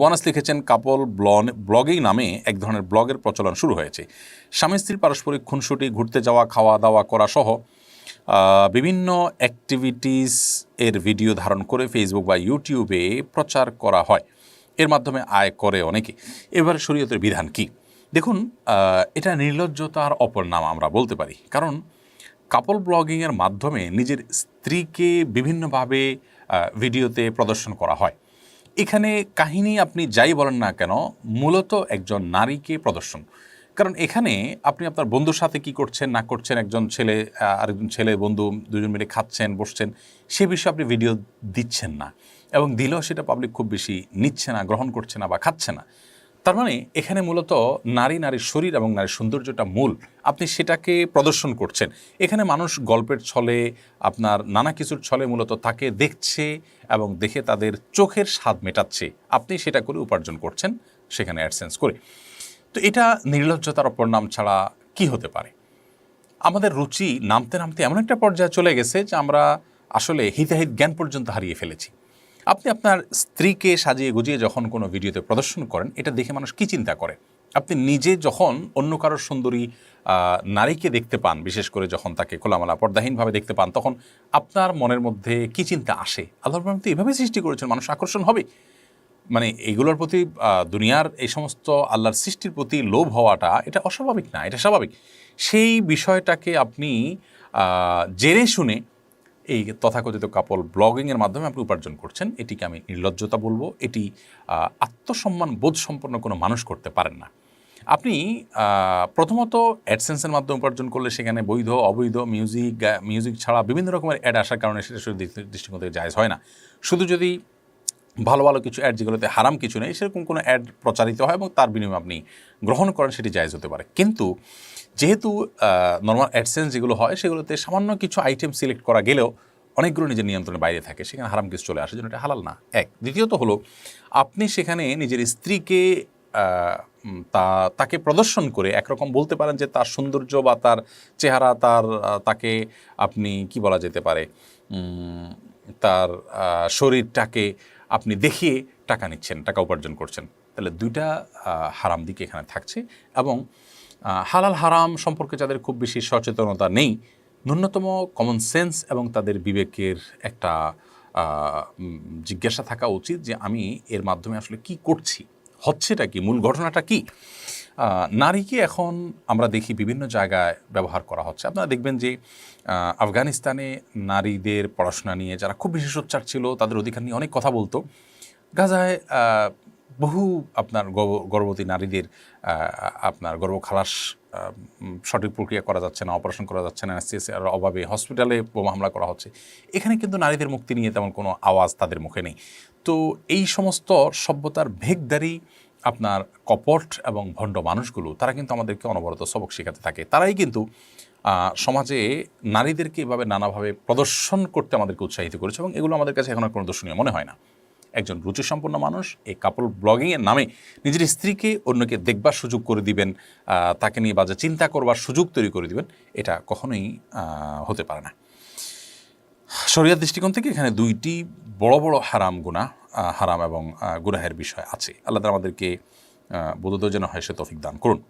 আবু আনাস লিখেছেন, কাপল ব্লগিং নামে এক ধরনের ব্লগের প্রচলন শুরু হয়েছে। স্বামী স্ত্রীর পারস্পরিক খুনসুটি, ঘুরতে যাওয়া, খাওয়া দাওয়া করা সহ বিভিন্ন অ্যাক্টিভিটিস এর ভিডিও ধারণ করে ফেসবুক বা ইউটিউবে প্রচার করা হয়। এর মাধ্যমে আয় করে অনেকে। এবার শরীয়তের বিধান কি? দেখুন, এটা নির্লজ্জতার অপর নাম আমরা বলতে পারি। কারণ কাপল ব্লগিংয়ের মাধ্যমে নিজের স্ত্রীকে বিভিন্নভাবে ভিডিওতে প্রদর্শন করা হয়। এখানে কাহিনী আপনি যাই বলেন না কেন, মূলত একজন নারীকে প্রদর্শন। কারণ এখানে আপনি আপনার বন্ধুর সাথে কি করছেন না করছেন, একজন ছেলে আরেকজন ছেলে বন্ধু দুজন মিলে খাচ্ছেন বসছেন, সে বিষয়ে আপনি ভিডিও দিচ্ছেন না, এবং দিলেও সেটা পাবলিক খুব বেশি নিচ্ছে না, গ্রহণ করছে না বা খাচ্ছে না। তার মানে এখানে মূলত নারীর শরীর এবং নারীর সৌন্দর্যটা মূল, আপনি সেটাকে প্রদর্শন করছেন। এখানে মানুষ গল্পের ছলে, আপনার নানা কিছুর ছলে মূলত তাকে দেখছে এবং দেখে তাদের চোখের স্বাদ মেটাচ্ছে। আপনি সেটা করে উপার্জন করছেন সেখানে অ্যাডসেন্স করে। তো এটা নির্লজ্জতার অপর নাম ছাড়া কি হতে পারে? আমাদের রুচি নামতে নামতে এমন একটা পর্যায়ে চলে গেছে যে আমরা আসলে হিতাহিত জ্ঞান পর্যন্ত হারিয়ে ফেলেছি। আপনি আপনার স্ত্রীকে সাজিয়ে গুজিয়ে যখন কোনো ভিডিওতে প্রদর্শন করেন, এটা দেখে মানুষ কী চিন্তা করে? আপনি নিজে যখন অন্য কারোর সুন্দরী নারীকে দেখতে পান, বিশেষ করে যখন তাকে খোলামেলা পর্দাহীনভাবে দেখতে পান, তখন আপনার মনের মধ্যে কী চিন্তা আসে? আল্লাহর রহমতে এভাবে সৃষ্টি করেছেন, মানুষ আকর্ষণ হবে। মানে এইগুলোর প্রতি দুনিয়ার এই সমস্ত আল্লাহর সৃষ্টির প্রতি লোভ হওয়াটা এটা অস্বাভাবিক না, এটা স্বাভাবিক। সেই বিষয়টাকে আপনি জেনে শুনে এই তথাকথিত কাপল ব্লগিংয়ের মাধ্যমে আপনি উপার্জন করছেন, এটিকে আমি নির্লজ্জতা বলবো। এটি আত্মসম্মান বোধ সম্পন্ন কোনো মানুষ করতে পারেন না। আপনি প্রথমত অ্যাডসেন্সের মাধ্যমে উপার্জন করলে সেখানে বৈধ অবৈধ মিউজিক ছাড়া বিভিন্ন রকমের অ্যাড আসার কারণে সেটা দৃষ্টিকোণ থেকে জায়েজ হয় না। শুধু যদি ভালো ভালো কিছু অ্যাড, যেগুলোতে হারাম কিছু নেই, সেরকম কোনো অ্যাড প্রচারিত হয় এবং তার বিনিময়ে আপনি গ্রহণ করেন, সেটি জায়েজ হতে পারে। কিন্তু যেহেতু নর্মাল অ্যাডসেন্স যেগুলো হয় সেগুলোতে সামান্য কিছু আইটেম সিলেক্ট করা গেলেও অনেকগুলো নিজের নিয়ন্ত্রণের বাইরে থাকে, সেখানে হারাম কিছু চলে আসে, যেন এটা হালাল না। এক, দ্বিতীয়ত হলো আপনি সেখানে নিজের স্ত্রীকে তাকে প্রদর্শন করে একরকম বলতে পারেন যে তার সৌন্দর্য বা তার চেহারা, তাকে আপনি কি বলা যেতে পারে, তার শরীরটাকে আপনি দেখিয়ে টাকা নিচ্ছেন, টাকা উপার্জন করছেন। তাহলে দুইটা হারাম দিকে এখানে থাকছে। এবং হালাল হারাম সম্পর্কে যাদের খুব বেশি সচেতনতা নেই, ন্যূনতম কমন সেন্স এবং তাদের বিবেকের একটা জিজ্ঞাসা থাকা উচিত যে আমি এর মাধ্যমে আসলে কি করছি, হচ্ছেটা কি, মূল ঘটনাটা কি। নারীকে এখন আমরা দেখি বিভিন্ন জায়গায় ব্যবহার করা হচ্ছে। আপনারা দেখবেন যে আফগানিস্তানে নারীদের পড়াশোনা নিয়ে যারা খুব বেশি সোচ্চার ছিল, তাদের অধিকার নিয়ে অনেক কথা বলতো। গাজায় বহু আপনার গর্ভবতী নারীদের আপনার গর্ভখালাস সঠিক প্রক্রিয়া করা যাচ্ছে না, অপারেশন করা যাচ্ছে না, অ্যানেস্থেসিয়ার অভাবে হসপিটালে বোমা হামলা করা হচ্ছে। এখানে কিন্তু নারীদের মুক্তি নিয়ে তেমন কোনো আওয়াজ তাদের মুখে নেই। তো এই সমস্ত সভ্যতার ভেগদারি আপনার কপট এবং ভণ্ড মানুষগুলো, তারা কিন্তু আমাদেরকে অনবরত সবক শেখাতে থাকে। তারাই কিন্তু সমাজে নারীদেরকে এভাবে নানাভাবে প্রদর্শন করতে আমাদেরকে উৎসাহিত করেছে, এবং এগুলো আমাদের কাছে এখন আর কোনো দর্শনীয় মনে হয় না। একজন রুচিসম্পন্ন মানুষ এই কাপল ব্লগিংয়ের নামে নিজের স্ত্রীকে অন্যকে দেখবার সুযোগ করে দিবেন, তাকে নিয়ে বাজে চিন্তা করবার সুযোগ তৈরি করে দিবেন, এটা কখনোই হতে পারে না। শরিয়াত দৃষ্টিকোণ থেকে এখানে দুইটি বড় বড় হারাম এবং গুনাহের বিষয় আছে। আল্লাহ তাআলা আমাদেরকে বোধোদয় যেন হয় সে তৌফিক দান করুন।